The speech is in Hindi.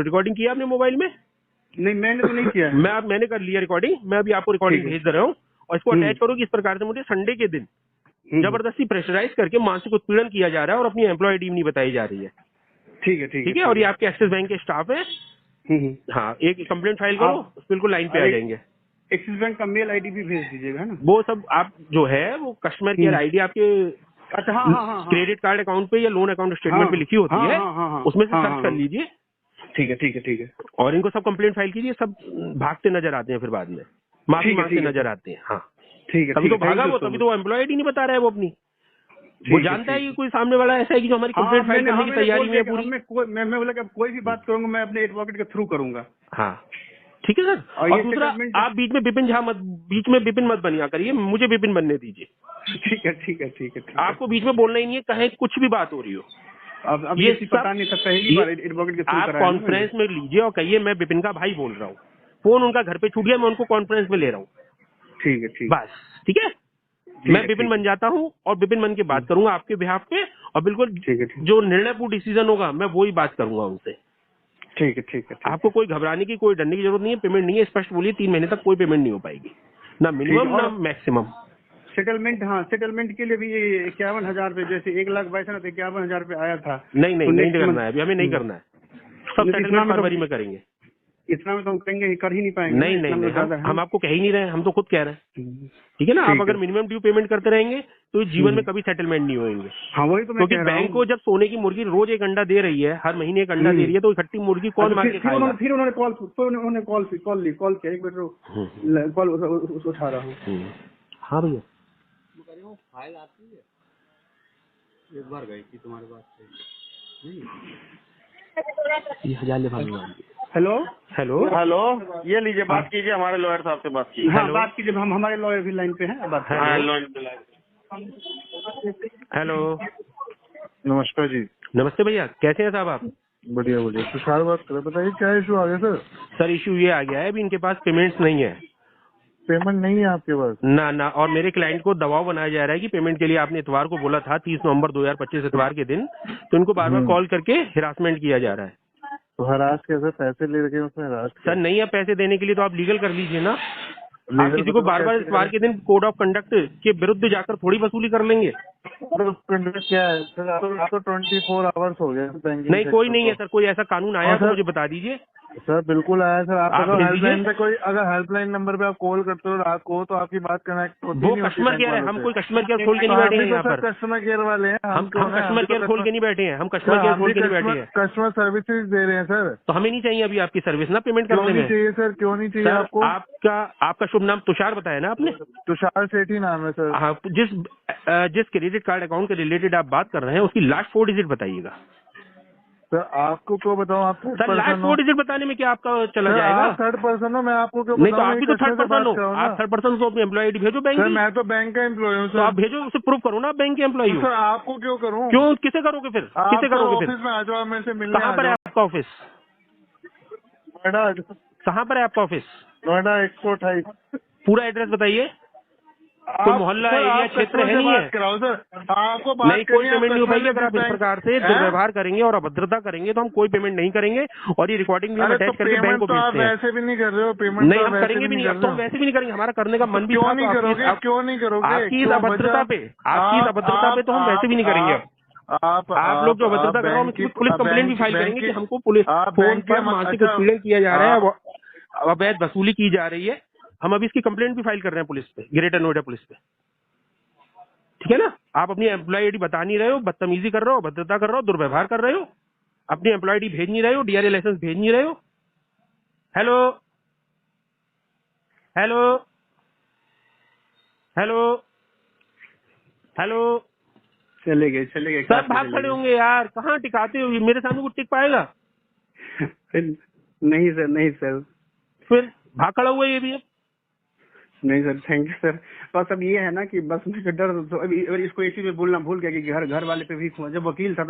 करो। रिकॉर्डिंग किया आपने मोबाइल में? नहीं मैंने तो नहीं किया है। मैंने कर लिया रिकॉर्डिंग, मैं अभी आपको रिकॉर्डिंग ठीक है। भेज दे रहा हूँ। और इसको हम्म। अटैच करो कि इस प्रकार से मुझे संडे के दिन जबरदस्ती प्रेशराइज करके मानसिक उत्पीड़न किया जा रहा है और अपनी एम्प्लॉय आईडी नहीं बताई जा रही है। ठीक है ठीक है, और ये आपके एक्सिस बैंक के स्टाफ है। हाँ, एक कंप्लेंट फाइल करो, बिल्कुल लाइन पे आ जाएंगे। एक्सिस बैंक का मेल आईडी भी भेज दीजिएगा, है ना? वो सब आप जो है वो कस्टमर केयर आईडी आपके अच्छा, हाँ, क्रेडिट कार्ड अकाउंट पे या लोन अकाउंट स्टेटमेंट पे लिखी होती है, उसमें से सर्च कर लीजिए। ठीक है। और इनको सब कंप्लेंट फाइल कीजिए, सब भागते नजर आते हैं फिर बाद में, माफी मांगते नजर आते हैं। हाँ ठीक है, तभी तो भागा वो, तभी तो एम्प्लॉय आईडी नहीं बता रहा है वो अपनी। वो जानता है कि कोई सामने वाला ऐसा है कि जो हमारी कंप्लेंट फाइल करने की तैयारी में है पूरी। मैं बोला कि कोई भी बात करूंगा मैं अपने एडवोकेट के थ्रू करूंगा। हाँ ठीक है सर। और दूसरा, आप बीच में विपिन मत बनिया करिए, मुझे विपिन बनने दीजिए। ठीक है। आपको बीच में बोलना ही नहीं है, कहे कुछ भी बात हो रही हो। अब ये पता नहीं था, पहली बार एडवोकेट के थ्रू आप कॉन्फ्रेंस में लीजिए और कहिए मैं विपिन का भाई बोल रहा हूँ। फोन उनका घर पे छूट गया, मैं उनको कॉन्फ्रेंस में ले रहा हूँ। ठीक है बस, ठीक है। मैं विपिन बन जाता हूँ और विपिन बन के बात करूंगा आपके बिहाफ पे, और बिल्कुल जो निर्णयपूर्ण डिसीजन होगा मैं वो ही बात करूंगा उनसे। ठीक है। आपको कोई घबराने की, कोई डरने की जरूरत नहीं है। पेमेंट नहीं है, स्पष्ट बोलिए, 3 महीने तक कोई पेमेंट नहीं हो पाएगी, ना मिनिमम ना मैक्सिमम। सेटलमेंट, हाँ सेटलमेंट के लिए भी 51,000 पे, जैसे 1,22,000 तो 51,000 पे आया था। नहीं करना है अभी, हमें नहीं करना है। सब सेटलमेंट फरवरी में करेंगे। इतना में तो हम करेंगे, कर ही नहीं पाएंगे। नहीं, हम आपको कह ही नहीं रहे, हम तो खुद कह रहे हैं। ठीक है ना, आप अगर मिनिमम ड्यू पेमेंट करते रहेंगे तो जीवन में कभी सेटलमेंट नहीं होंगे। हाँ वही तो मैं क्योंकि बैंक को जब सोने की मुर्गी रोज एक अंडा दे रही है, हर महीने एक अंडा दे रही है, तो इकट्ठी मुर्गी कौन मार के खाएगा? फिर उन्होंने कॉल किया, एक मिनट कॉल उठा रहा हूँ। हाँ भैया, फाइल आती है, एक बार गई थी तुम्हारे पास से। ये 1000 ले भागूंगा। हेलो, ये लीजिए, बात कीजिए, हमारे लॉयर साहब से बात कीजिए। हाँ बात कीजिए, हम हमारे लॉयर भी लाइन पे हैं। हेलो, नमस्कार जी। नमस्ते भैया, कैसे हैं साहब आप? बढ़िया। तुषार बात कर रहे, बताइए क्या इशू आ गया सर? सर इशू ये आ गया है, अभी इनके पास पेमेंट्स नहीं है। पेमेंट नहीं है आपके पास? ना, और मेरे क्लाइंट को दबाव बनाया जा रहा है कि पेमेंट के लिए आपने इतवार को बोला था, 30 नवंबर 2025 इतवार के दिन, तो इनको बार बार कॉल करके हिरासमेंट किया जा रहा है। तो हरास कैसे? पैसे ले रखे हैं उसमें हरास? सर नहीं है पैसे देने के लिए तो आप लीगल कर लीजिए ना। आप किसी को बार बार इतवार के दिन कोड ऑफ कंडक्ट के विरुद्ध जाकर थोड़ी वसूली कर लेंगे। क्या है सर, आप तो 24 आवर्स हो गए बैंकिंग। नहीं, कोई नहीं है सर, कोई ऐसा कानून आया तो मुझे बता दीजिए। सर बिल्कुल आया सर। आप अगर हेल्पलाइन पे कोई, अगर हेल्पलाइन नंबर पे आप कॉल करते हो रात को, तो आपकी बात कनेक्ट होती है। वो कस्टमर केयर है, हम कोई कस्टमर केयर खोल के नहीं बैठे हैं यहाँ पर। कस्टमर केयर वाले हैं हम कस्टमर केयर खोल के नहीं बैठे हैं, हम कस्टमर केयर खोल के नहीं बैठे हैं। कस्टमर सर्विसेज दे रहे हैं सर। तो हमें नहीं चाहिए अभी आपकी सर्विस ना, पेमेंट करने में। क्यों नहीं चाहिए सर, क्यों नहीं चाहिए आपको? आपका शुभ नाम तुषार बताया ना आपने? तुषार सेठी नाम है सर। हाँ, जिस क्रेडिट कार्ड अकाउंट के रिलेटेड आप बात कर रहे हैं उसकी लास्ट 4 डिजिट बताइएगा। सर आपको क्यों बताऊं? आप सर लास्ट 4 डिजिट बताने में क्या आपका चला जाएगा? आप थर्ड पर्सन हो, मैं आपको क्यों नहीं, तो आप भी तो थर्ड पर्सन हो। आप थर्ड पर्सन तो अपनी एम्प्लॉय आईडी भेजो बैंक की। मैं तो बैंक का एम्प्लॉय हूँ सर। तो आप भेजो, उसे प्रूव करो ना आप बैंक के एम्प्लॉय हो। सर आपको क्यों करूँ? क्यों, किसे करोगे फिर? किसे करोगे फिर? ऑफिस में आ जाओ, मेरे से मिलने। कहाँ पर है आपका ऑफिस? नोएडा। कहाँ पर है आपका ऑफिस? नोएडा 128। पूरा एड्रेस बताइए। कोई मोहल्ला एरिया क्षेत्र है नहीं है? आपको नहीं, कोई पेमेंट नहीं हो पाएगी अगर आप इस प्रकार से दुर्व्यवहार करेंगे और अभद्रता करेंगे, तो हम कोई पेमेंट नहीं करेंगे। और ये रिकॉर्डिंग भी हम अटैच करके बैंक को भेजते हैं। वैसे भी नहीं कर रहे हो पेमेंट? नहीं, हम करेंगे भी नहीं, अब तो हम वैसे भी नहीं करेंगे, हमारा करने का मन भी। क्यों नहीं करोगे? क्यों नहीं करोगे? आपकी अभद्रता पे तो हम वैसे भी नहीं करेंगे। आप लोग जो अभद्रता कर रहे हो, पुलिस कंप्लेंट भी फाइल करेंगे कि हमको पुलिस फोन पर मानसिक उत्पीड़न किया जा रहा है, अवैध वसूली की जा रही है। हम अभी इसकी कंप्लेंट भी फाइल कर रहे हैं पुलिस पे, ग्रेटर नोएडा पुलिस पे। ठीक है ना? आप अपनी एम्प्लॉय आईडी बता नहीं रहे हो, बदतमीजी कर रहे हो, भद्रता कर रहे हो, दुर्व्यवहार कर रहे हो, अपनी एम्प्लॉय आईडी भेज नहीं रहे हो, डीआरए लाइसेंस भेज नहीं रहे हो। हेलो हेलो हेलो हेलो, चले गए सब भाग खड़े होंगे यार, कहाँ टिकाते हो? मेरे सामने को टिक पाएगा? नहीं सर। फिर भाग खड़ा हुआ ये भी है। नहीं सर, थैंक यू सर। बस अब ये है ना कि बस मुझे डर, तो अभी इसको एक चीज में बोलना भूल गया कि घर वाले पे भी, जब वकील था